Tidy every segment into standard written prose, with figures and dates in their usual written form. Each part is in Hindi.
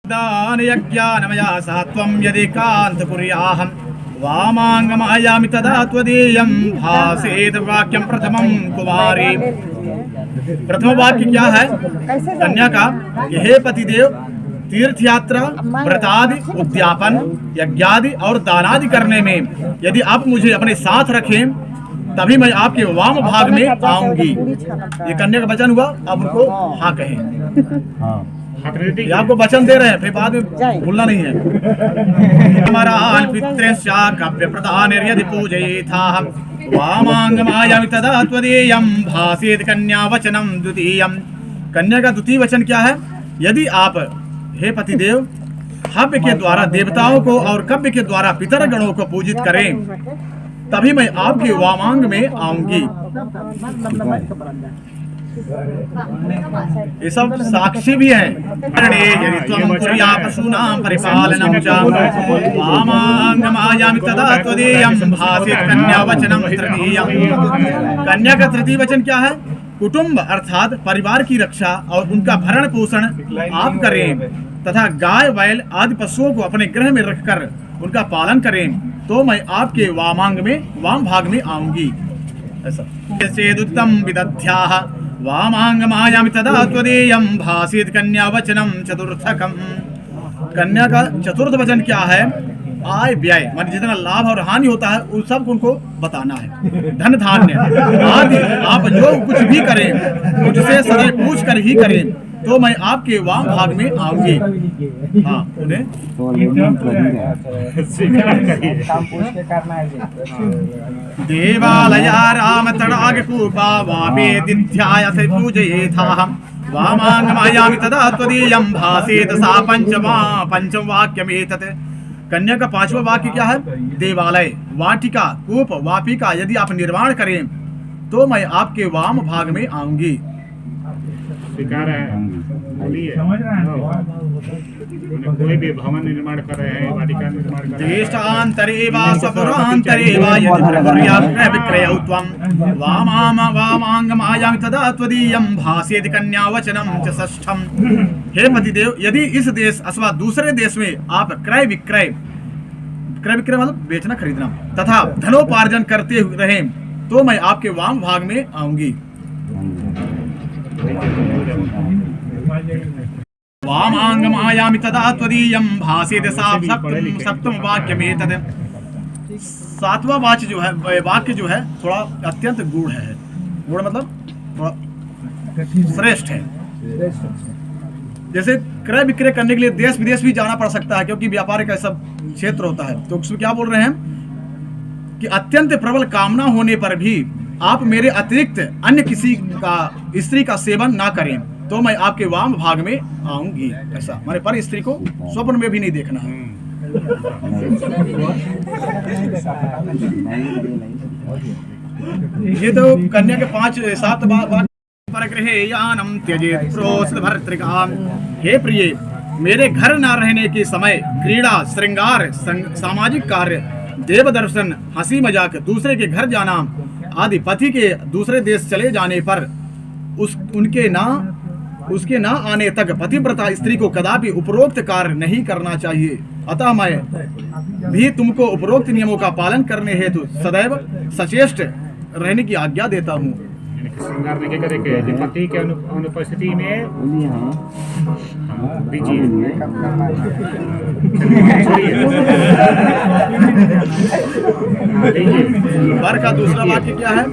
दान यज्ञानमया सात्वं यदि कांत कुर्याहं वामांगमायामि तदा त्वदीयं भासेत वाक्यं प्रथमं कुमारी। प्रथम वाक्य क्या है कन्या का कि हे पतिदेव, तीर्थ यात्रा, व्रतादि, उद्यापन, यज्ञादि और दानादि करने में यदि आप मुझे अपने साथ रखें तभी मैं आपके वाम भाग में आऊंगी। ये कन्या का वचन हुआ, आप उनको हाँ कहें। ये आपको वचन दे रहे हैं, फिर बाद में भूलना नहीं है। हमारा पितृ प्रधान यदि पूजयेथा वामांगमायामि तदा त्वदीयं भासेत कन्या वचनम द्वितीयम्। कन्या का द्वितीय वचन क्या है? यदि आप हे पतिदेव हव्य के द्वारा देवताओं को और कव्य के द्वारा पितर गणों को पूजित करें तभी मैं आपके वामांग में आऊंगी। ये सब साक्षी भी हैं। कन्या का तृतीय वचन क्या है? कुटुंब अर्थात परिवार की रक्षा और उनका भरण पोषण आप करें तथा गाय बैल आदि पशुओं को अपने गृह में रखकर उनका पालन करें तो मैं आपके वामांग में वाम भाग में आऊंगी। ऐसा चेदुत्तम विदध्याः वामांगमायामि तदा त्वदीयं भासेत कन्या वचनम चतुर्थकम्। कन्या का चतुर्थ वचन क्या है? आय व्यय मान जितना लाभ और हानि होता है उन सब को उनको बताना है। धन धान्य आदि आप जो कुछ भी करें मुझसे सदैव पूछ कर ही करें तो मैं आपके वाम भाग में आऊंगी। हाँ उन्हें देवालया राम तड़ाग कूपा वापेदिध्याय से पूजयेथाहं वामांगमायामि तदा त्वदीयं भासेत सा पंचम वाक्यमेतत्। कन्या का पांचवा वाक्य क्या है? देवालय, वाटिका, कूप, वापिका यदि आप निर्माण करें तो मैं आपके वाम भाग में आऊंगी। कोई भी भवन निर्माण कर रहे हैं, वाटिका निर्माण कर रहे हैं, देशांतरे वा सपुरांतरे वा यदि प्रकुर्यात् विक्रयौ त्वं वामांगमायामि तदा त्वदीयं भासेत कन्या वचनम च षष्ठम्। हे पतिदेव, यदि इस देश अथवा दूसरे देश में आप क्रय विक्रय मतलब बेचना खरीदना तथा धनोपार्जन करते रहें तो मैं आपके वाम भाग में आऊंगी। वामांगमायामि तदा त्वदीयं भासेत सा सप्तम वाक्यमेतत्। सातवां वाक्य जो है थोड़ा अत्यंत गूढ़ है। गूढ़ मतलब थोड़ा श्रेष्ठ है। जैसे क्रय विक्रय करने के लिए देश विदेश भी जाना पड़ सकता है क्योंकि व्यापार का सब क्षेत्र होता है। तो उसमें क्या बोल रहे हैं कि अत्यंत प्रबल कामना होने पर भी आप मेरे अतिरिक्त अन्य किसी का स्त्री का सेवन ना करें तो मैं आपके वाम भाग में आऊंगी। ऐसा हमारे पर स्त्री को स्वप्न में भी नहीं देखना है। ये तो कन्या के 5-7 परगृहे यानम त्यजेत प्रोस्त भर्तृकाम। हे प्रिय, मेरे घर न रहने के समय क्रीड़ा, श्रृंगार, सामाजिक कार्य, देव दर्शन, हंसी मजाक, दूसरे के घर जाना आदि पति के दूसरे देश चले जाने पर उसके ना आने तक पतिव्रता स्त्री को कदापि उपरोक्त कार्य नहीं करना चाहिए। अतः मैं भी तुमको उपरोक्त नियमों का पालन करने हेतु सदैव सचेष्ट रहने की आज्ञा देता हूँ। पति के अनुपस्थिति में वर का दूसरा वाक्य क्या है?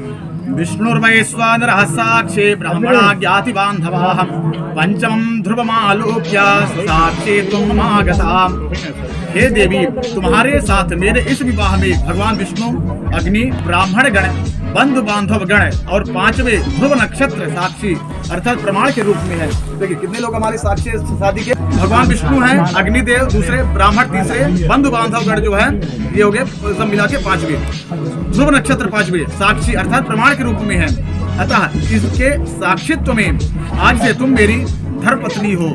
विष्णुर्वैश्वानरः साक्षी ब्रह्मणा ज्ञाति बांधवाः पंचमं ध्रुवमालोक्य साक्षी तुम आगता। हे देवी, तुम्हारे साथ मेरे इस विवाह में भगवान विष्णु, अग्नि, ब्राह्मण गण, बंधु बांधव गण और 5वें ध्रुव नक्षत्र साक्षी अर्थात प्रमाण के रूप में है। देखिए कितने लोग हमारे साक्षी शादी के? भगवान विष्णु हैं, अग्निदेव दूसरे, ब्राह्मण तीसरे, बंधु बांधव गण जो है ये हो गए सब मिला के 5वें, ध्रुव नक्षत्र 5वें साक्षी अर्थात प्रमाण के रूप में है। अतः इसके साक्षित्व में आज से तुम मेरी धर्मपत्नी हो।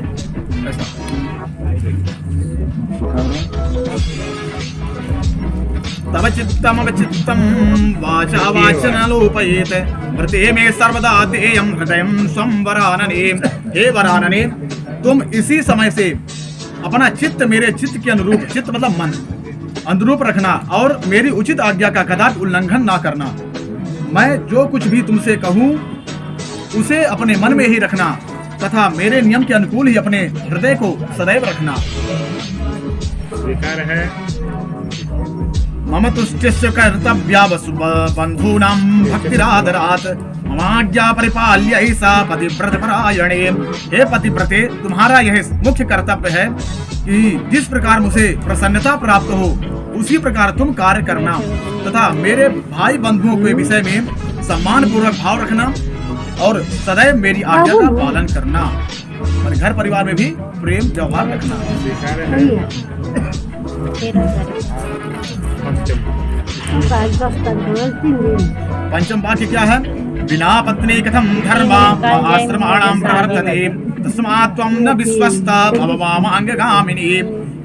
ऐसा तव चित्तम चित्तम वाचा वाचनलोपयेत व्रते में सर्वदा देयं हृदयं स्वं वरानने। हे वरानने, तुम इसी समय से अपना चित्त मेरे चित्त के अनुरूप, चित्त मतलब मन, अनुरूप रखना और मेरी उचित आज्ञा का कदापि उल्लंघन ना करना। मैं जो कुछ भी तुमसे कहूँ उसे अपने मन में ही रखना तथा मेरे नियम के अनुकूल ही अपने हृदय को सदैव रखना। स्वीकार है। मम तुष्टिश्च कर्तव्या बंधूनां भक्तिरादरात् ममाज्ञा परिपाल्य सा पतिव्रत परायणे। हे पतिव्रते, तुम्हारा यह मुख्य कर्तव्य है कि जिस प्रकार मुझे प्रसन्नता प्राप्त हो उसी प्रकार तुम कार्य करना तथा मेरे भाई बंधुओं के विषय में सम्मान पूर्वक भाव रखना और सदैव मेरी आज्ञा का पालन करना और घर परिवार में भी प्रेम व्यवहार रखना। स्वीकार है। पंचम वाक्य क्या है? बिना पत्नी कथम धर्म आश्रमाणां प्रवर्तते तस्मात् त्वं न विश्वस्ता भव वामांगगामिनी।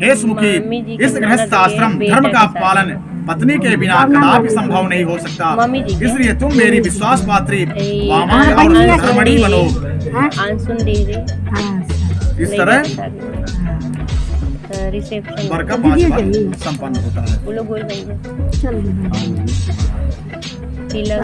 हे सुमुखी, इस गृहस्थ आश्रम धर्म का पालन पत्नी के बिना कदापि संभव नहीं हो सकता, इसलिए तुम मेरी विश्वास पात्री वामांग और धर्मणी बनो। इस तरह वर का 5 भाग संपन्न होता है। तिलक